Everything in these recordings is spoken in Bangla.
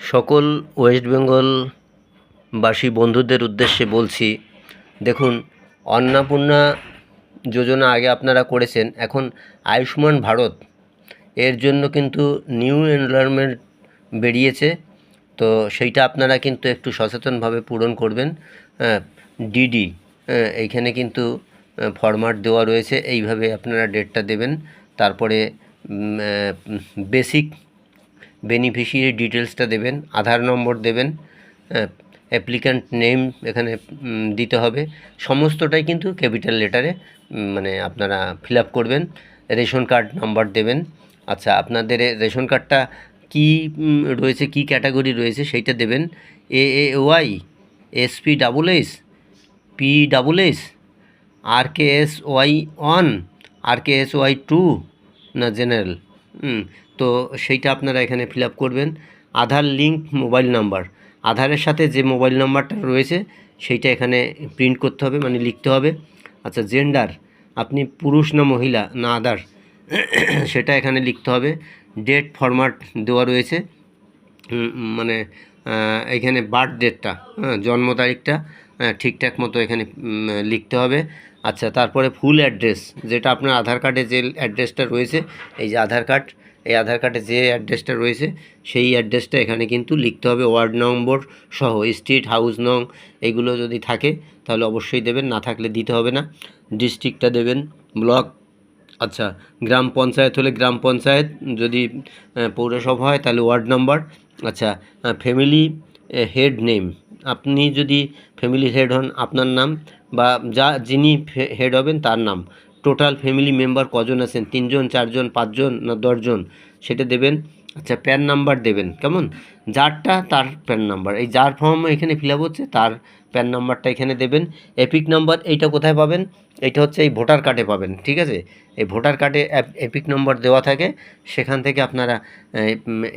সকল ওয়েস্ট বেঙ্গলবাসী বন্ধুদের উদ্দেশ্যে বলছি, দেখুন, অন্নপূর্ণা যোজনা আগে আপনারা করেছেন, এখন আয়ুষ্মান ভারত এর জন্য কিন্তু নিউ এনরোলমেন্ট বেরিয়েছে। তো সেইটা আপনারা কিন্তু একটু সচেতনভাবে পূরণ করবেন। ডিডি এইখানে কিন্তু ফরম্যাট দেওয়া রয়েছে, এইভাবে আপনারা ডেটটা দেবেন। তারপরে বেসিক বেনিফিশিয়ারি ডিটেলসটা দেবেন, আধার নম্বর দেবেন, অ্যাপ্লিক্যান্ট নেম এখানে দিতে হবে। সমস্তটাই কিন্তু ক্যাপিটাল লেটারে মানে আপনারা ফিল আপ করবেন। রেশন কার্ড নাম্বার দেবেন। আচ্ছা, আপনাদের রেশন কার্ডটা কী রয়েছে, কী ক্যাটাগরি রয়েছে সেইটা দেবেন। AAY, SP+S, P+S, RKSY1, RKSY2 না জেনারেল। তো সেইটা আপনারা এখানে ফিল আপ করবেন। আধার লিঙ্ক মোবাইল নাম্বার, আধারের সাথে যে মোবাইল নাম্বারটা রয়েছে সেইটা এখানে প্রিন্ট করতে হবে, মানে লিখতে হবে। আচ্ছা, জেন্ডার, আপনি পুরুষ না মহিলা না আদার সেটা এখানে লিখতে হবে। ডেট ফরম্যাট দেওয়া রয়েছে, মানে এখানে বার্থ ডেটটা, জন্ম তারিখটা ঠিকঠাক মতো এখানে লিখতে হবে। আচ্ছা, তারপরে ফুল অ্যাড্রেস, যেটা আপনার আধার কার্ডে যে অ্যাড্রেসটা রয়েছে, এই যে আধার কার্ড, এই আধার কার্ডে যে অ্যাড্রেসটা রয়েছে সেই অ্যাড্রেসটা এখানে কিন্তু লিখতে হবে, ওয়ার্ড নম্বর সহ। স্ট্রিট, হাউস নং এগুলো যদি থাকে তাহলে অবশ্যই দেবেন, না থাকলে দিতে হবে না। ডিস্ট্রিক্টটা দেবেন, ব্লক। আচ্ছা, গ্রাম পঞ্চায়েত হলে গ্রাম পঞ্চায়েত, যদি পৌরসভা হয় তাহলে ওয়ার্ড নাম্বার। আচ্ছা, ফ্যামিলি হেড নেম, আপনি যদি ফ্যামিলি হেড হন আপনার নাম, বা যিনি হেড হবেন তার নাম। টোটাল ফ্যামিলি মেম্বার কজন আছেন, 3 জন, 4 জন, 5 জন না 10 জন, সেটা দেবেন। আচ্ছা, প্যান নাম্বার দেবেন, কেমন? যারটা তার প্যান নাম্বার, এই যার ফর্ম এখানে ফিল আপ হচ্ছে তার প্যান নাম্বারটা এখানে দেবেন। এপিক নাম্বার এইটা কোথায় পাবেন? এইটা হচ্ছে এই ভোটার কার্ডে পাবেন, ঠিক আছে? এই ভোটার কার্ডে এপিক নম্বর দেওয়া থাকে, সেখান থেকে আপনারা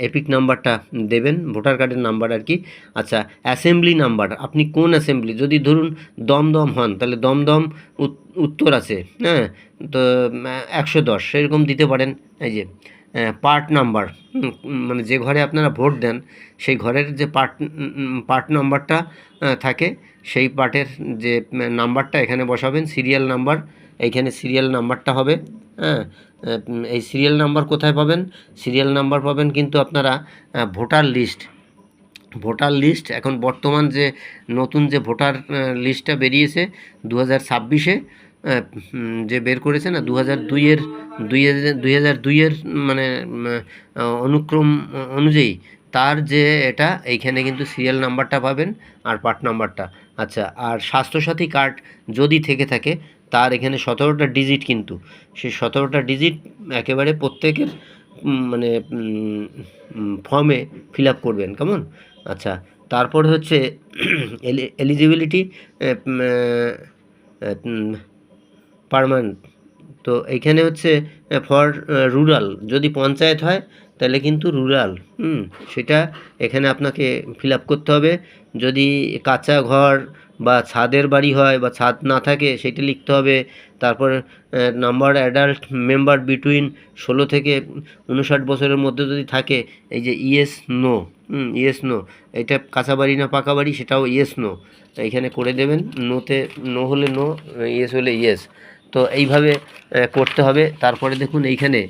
এপিক নাম্বারটা দেবেন, ভোটার কার্ডের নাম্বার আর কি। আচ্ছা, অ্যাসেম্বলি নাম্বার, আপনি কোন অ্যাসেম্বলি, যদি ধরুন দমদম হন তাহলে দমদম উত্তর আছে, হ্যাঁ, তো 110 সেরকম দিতে পারেন। এই যে পার্ট নাম্বার, মানে যে ঘরে আপনারা ভোট দেন সেই ঘরের যে পার্ট নাম্বারটা থাকে, সেই পার্টের যে নাম্বারটা এখানে বসাবেন। সিরিয়াল নাম্বার, এইখানে সিরিয়াল নাম্বারটা হবে, হ্যাঁ। এই সিরিয়াল নাম্বার কোথায় পাবেন? সিরিয়াল নাম্বার পাবেন কিন্তু আপনারা ভোটার লিস্ট এখন বর্তমান যে নতুন যে ভোটার লিস্টটা বেরিয়েছে 2026-এ, যে বের করেছে না, 2002-এর মানে অনুক্রম অনুযায়ী তার যে এটা, এইখানে কিন্তু সিরিয়াল নাম্বারটা পাবেন আর পার্ট নাম্বারটা। আচ্ছা, আর স্বাস্থ্যসাথী কার্ড যদি থেকে থাকে তার এখানে 17টা ডিজিট, কিন্তু সেই 17টা ডিজিট একেবারে প্রত্যেকের মানে ফর্মে ফিল আপ করবেন, কেমন? আচ্ছা, তারপর হচ্ছে এলিজিবিলিটি পার্মানেন্ট, তো এইখানে হচ্ছে ফর রুরাল, যদি পঞ্চায়েত হয় তাহলে কিন্তু রুরাল, সেটা এখানে আপনাকে ফিল আপ করতে হবে। যদি কাঁচা ঘর বা ছাদের বাড়ি হয় বা ছাদ না থাকে সেটা লিখতে হবে। তারপর নাম্বার অ্যাডাল্ট মেম্বার বিটুইন 16 থেকে 59 বছরের মধ্যে যদি থাকে, এই যে ইয়েস নো, ইয়েস নো, এটা কাঁচা বাড়ি না পাকা বাড়ি সেটাও ইয়েস নো এইখানে করে দেবেন। নোতে নো হলে নো, ইয়েস হলে ইয়েস। তো এইভাবে করতে হবে। তারপরে দেখুন এইখানে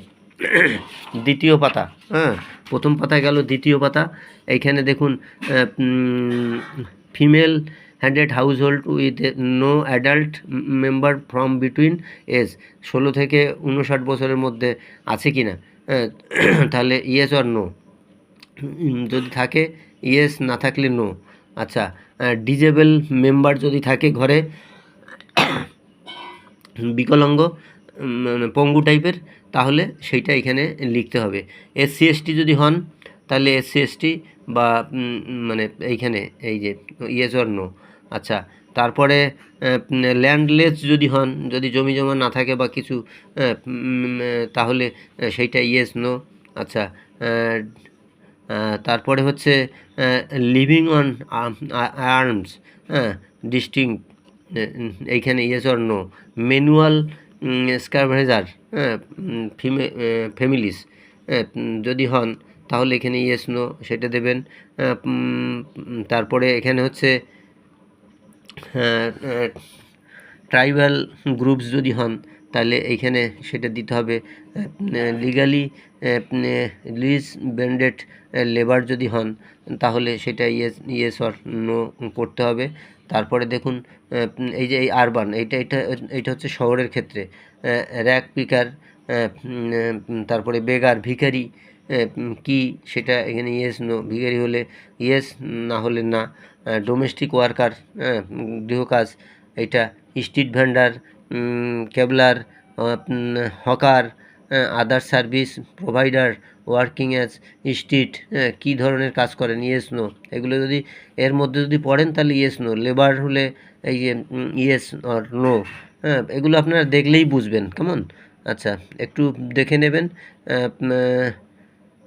দ্বিতীয় পাতা, প্রথম পাতায় গেল, দ্বিতীয় পাতা, এইখানে দেখুন ফিমেল হ্যান্ডেড হাউস হোল্ড with no adult member from between age, 16 থেকে 59 বছরের মধ্যে আছে কি না, তাহলে ইয়েস অর নো, যদি থাকে ইয়েস, না থাকলে নো। আচ্ছা, ডিজেবল মেম্বার যদি থাকে ঘরে, বিকলাঙ্গ মানে পঙ্গু টাইপের, তাহলে সেইটা এখানে লিখতে হবে। SC/ST যদি হন তাহলে SC/ST, বা মানে এইখানে এই যে ইয়েস অর নো। আচ্ছা, তারপরে ল্যান্ডলেস যদি হন, যদি জমি জমা না থাকে বা কিছু, তাহলে সেইটা ইয়েস নো। আচ্ছা, তারপরে হচ্ছে লিভিং অন আর্মস, ডিস্টিংক্ট, এইখানে yes or no. Manual scavenger families যদি হন তাহলে এখানে ইয়েস নো সেটা দেবেন। তারপরে এখানে হচ্ছে ট্রাইবাল গ্রুপস যদি হন তাহলে এইখানে সেটা দিতে হবে। লিগালি লিজ ব্যান্ডেড লেবার যদি হন তাহলে সেটা ইয়েস অর নো করতে হবে। তারপরে দেখুন এই যে এই আরবান এইটা হচ্ছে শহরের ক্ষেত্রে, র্যাক পিকার, তারপরে বেগার ভিখারি কি সেটা এখানে ইয়েস নো, ভিখারি হলে ইয়েস, না হলে না। ডোমেস্টিক ওয়ার্কার, গৃহকাজ, এটা street vendor, cobbler, hawker, other service provider working as street, কী ধরনের কাজ করেন ইয়েস নো। এগুলো যদি এর মধ্যে যদি পড়েন তাহলে ইয়েস নো। লেবার হলে এই যে ইয়েস অর নো। এগুলো আপনারা দেখলেই বুঝবেন কেমন। আচ্ছা, একটু দেখে নেবেন।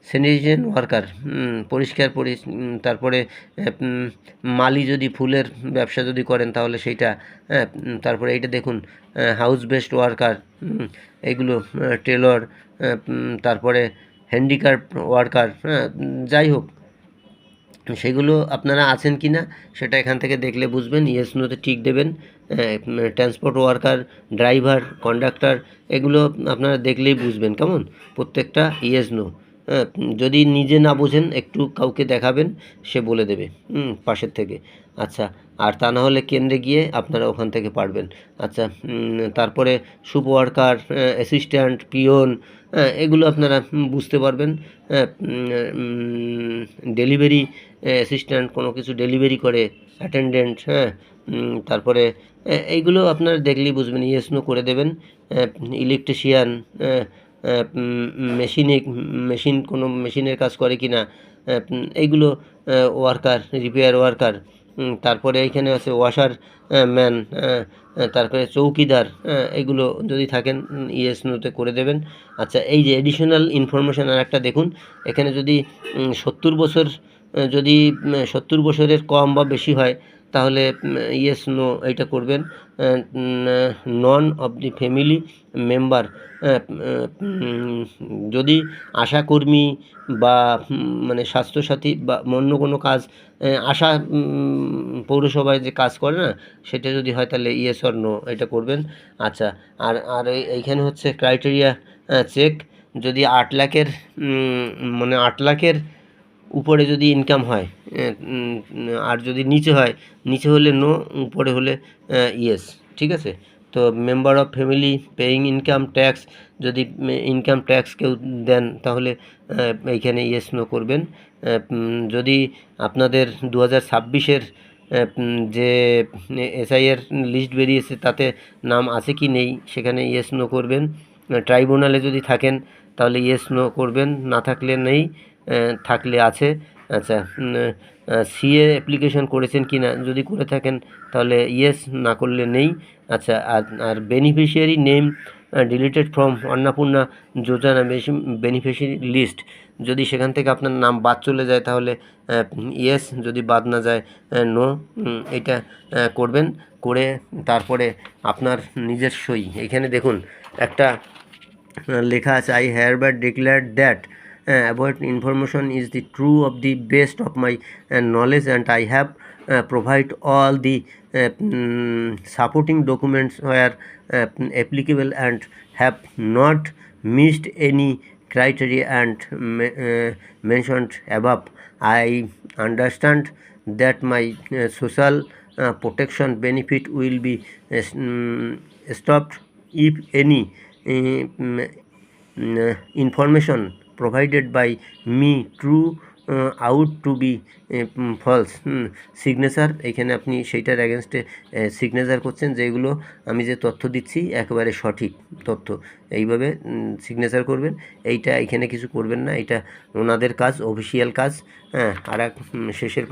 স্যানিটেশন ওয়ার্কার, পরিষ্কার তারপরে মালি যদি ফুলের ব্যবসা যদি করেন তাহলে সেইটা। তারপরে এইটা দেখুন হাউস বেসড ওয়ার্কার, এইগুলো টেলর, তারপরে হ্যান্ডিক্রাফট ওয়ার্কার, যাই হোক সেগুলো আপনারা আছেন কি না সেটা এখান থেকে দেখলে বুঝবেন। ইয়েস নোতে ঠিক দেবেন। ট্রান্সপোর্ট ওয়ার্কার, ড্রাইভার, কন্ডাক্টর, এগুলো আপনারা দেখলেই বুঝবেন কেমন, প্রত্যেকটা ইয়েস নো। যদি নিজে না বোঝেন একটু কাউকে দেখাবেন, সে বলে দেবে পাশের থেকে। আচ্ছা, আর তা না হলে কেন্দ্রে গিয়ে আপনারা ওখান থেকে পারবেন। আচ্ছা, তারপরে সুপ ওয়ার্কার, অ্যাসিস্ট্যান্ট, পিওন, এগুলো আপনারা বুঝতে পারবেন। ডেলিভারি অ্যাসিস্ট্যান্ট, কোনো কিছু ডেলিভারি করে, অ্যাটেন্ডেন্ট, তারপরে এইগুলো আপনারা দেখলেই বুঝবেন, ইয়েস নো করে দেবেন। ইলেকট্রিশিয়ান, মেশিন কোনো মেশিনের কাজ করে কি না, এইগুলো ওয়ার্কার, রিপেয়ার ওয়ার্কার। তারপরে এইখানে আছে ওয়াশার ম্যান, তারপরে চৌকিদার, এগুলো যদি থাকেন ইয়েস নোতে করে দেবেন। আচ্ছা, এই যে এডিশনাল ইনফরমেশান আর একটা দেখুন, এখানে যদি 70 বছর, যদি 70 বছরের কম বা বেশি হয় তাহলে ইয়েস নো এইটা করবেন। None of the family member, যদি আশাকর্মী বা মানে স্বাস্থ্যসাথী বা অন্য কোনো কাজ, আশা পৌরসভায় যে কাজ করে না সেটা যদি হয় তাহলে ইয়েস অর নো এটা করবেন। আচ্ছা, আর আর এইখানে হচ্ছে ক্রাইটেরিয়া চেক, যদি 8 লাখের মানে 8 লাখের উপরে যদি ইনকাম হয়, আর যদি নিচে হয়, নিচে হলে নো, উপরে হলে ইয়েস, ঠিক আছে। তো member of family paying income tax, যদি ইনকাম ট্যাক্স কেউ দেন তাহলে এইখানে ইয়েস নো করবেন। যদি আপনাদের 2026-এর যে এসআইয়ের লিস্ট বেরিয়েছে তাতে নাম আছে কি নেই সেখানে ইয়েস নো করবেন। ট্রাইব্যুনালে যদি থাকেন তাহলে ইয়েস নো করবেন, না থাকলে নেই, থাকলে আছে। আচ্ছা, সিএ অ্যাপ্লিকেশন করেছেন কি না, যদি করে থাকেন তাহলে ইয়েস, না করলে নেই। আচ্ছা, আর beneficiary name deleted from Annapurna Yojana beneficiary list, যদি সেখান থেকে আপনার নাম বাদ চলে যায় তাহলে ইয়েস, যদি বাদ না যায় নো। এটা করবেন, করে তারপরে আপনার নিজের সই। এখানে দেখুন একটা লেখা আছে, I hereby declare that about information is the true of the best of my knowledge, and I have provide all the supporting documents where applicable and have not missed any criteria and mentioned above. I understand that my social protection benefit will be stopped if any information provided by me true out to be false. Signature, এখানে আপনি সেইটার অ্যাগেনস্টে সিগনেচার করছেন যেগুলো আমি যে তথ্য দিচ্ছি একেবারে সঠিক তথ্য, এইভাবে সিগনেচার করবেন। এইটা এখানে কিছু করবেন না, এটা ওনাদের কাজ, অফিসিয়াল কাজ। আর এক শেষের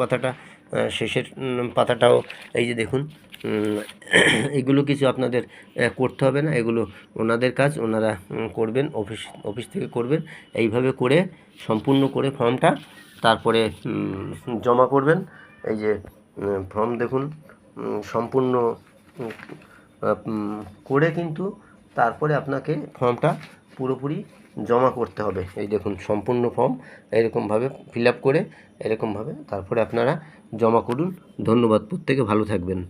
পাতাটাও এই যে দেখুন, এগুলো কিছু আপনাদের করতে হবে না, এগুলো ওনাদের কাজ, ওনারা করবেন, অফিস থেকে করবেন। এইভাবে করে সম্পূর্ণ করে ফর্মটা তারপরে জমা করবেন। এই যে ফর্ম দেখুন সম্পূর্ণ করে কিন্তু তারপরে আপনাকে ফর্মটা পুরোপুরি জমা করতে হবে। এই দেখুন সম্পূর্ণ ফর্ম এরকমভাবে ফিল আপ করে এরকমভাবে তারপরে আপনারা জমা করুন। ধন্যবাদ, প্রত্যেকে ভালো থাকবেন।